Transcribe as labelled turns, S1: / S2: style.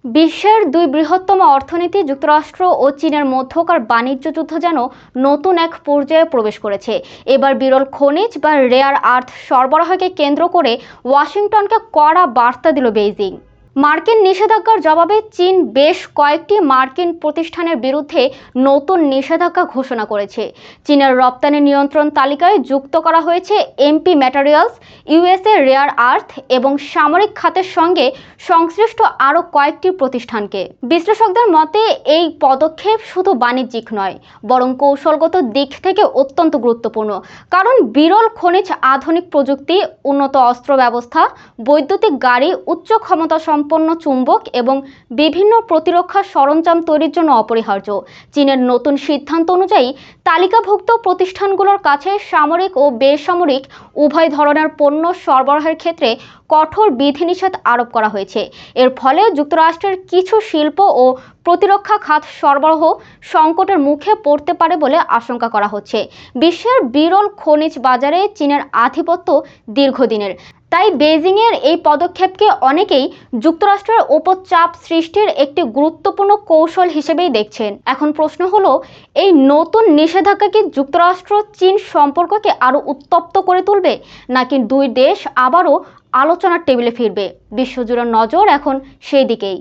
S1: বিশ্বের দুই বৃহত্তম অর্থনীতি যুক্তরাষ্ট্র ও চীনের মধ্যকার বাণিজ্য যুদ্ধ যেন নতুন এক পর্যায়ে প্রবেশ করেছে। এবার বিরল খনিজ বা রেয়ার আর্থ সরবরাহকে কেন্দ্র করে ওয়াশিংটনকে কড়া বার্তা দিল বেইজিং। মার্কিন নিষেধাজ্ঞার জবাবে চীন বেশ কয়েকটি মার্কিন প্রতিষ্ঠানের বিরুদ্ধে নতুন নিষেধাজ্ঞা ঘোষণা করেছে। চীনের রপ্তানি নিয়ন্ত্রণ তালিকায় যুক্ত করা হয়েছে MP materials, USA rare earth এবং সামরিক খাতের সঙ্গে সংশ্লিষ্ট আরও কয়েকটি প্রতিষ্ঠানকে। বিশ্লেষকদের মতে এই পদক্ষেপ শুধু বাণিজ্যিক নয়, বরং কৌশলগত দিক থেকে অত্যন্ত গুরুত্বপূর্ণ। কারণ বিরল খনিজ, আধুনিক প্রযুক্তি, উন্নত অস্ত্র ব্যবস্থা, বৈদ্যুতিক গাড়ি, উচ্চ ক্ষমতা সম্পন্ন চুম্বক এবং বিভিন্ন প্রতিরক্ষা সরঞ্জাম তৈরির জন্য অপরিহার্য। চীনের নতুন সিদ্ধান্ত অনুযায়ী তালিকাভুক্ত প্রতিষ্ঠানগুলোর কাছে সামরিক ও বেসামরিক উভয় ধরনের পণ্য সরবরাহের ক্ষেত্রে কঠোর বিধিনিষেধ আরোপ করা হয়েছে। এর ফলে যুক্তরাষ্ট্রের কিছু শিল্প ও প্রতিরক্ষা খাত সরবরাহ সংকটের মুখে পড়তে পারে বলে আশঙ্কা করা হচ্ছে। বিশ্বের বিরল খনিজ বাজারে চীনের আধিপত্য দীর্ঘদিনের, তাই বেইজিংয়ের এই পদক্ষেপকে অনেকেই যুক্তরাষ্ট্রের ওপর চাপ সৃষ্টির একটি গুরুত্বপূর্ণ কৌশল হিসেবেই দেখছেন। এখন প্রশ্ন হলো, এই নতুন নিষেধাজ্ঞা কি যুক্তরাষ্ট্র চীন সম্পর্ককে আরও উত্তপ্ত করে তুলবে, নাকি দুই দেশ আবারও আলোচনার টেবিলে ফিরবে? বিশ্বজুড়ে নজর এখন সেই দিকেই।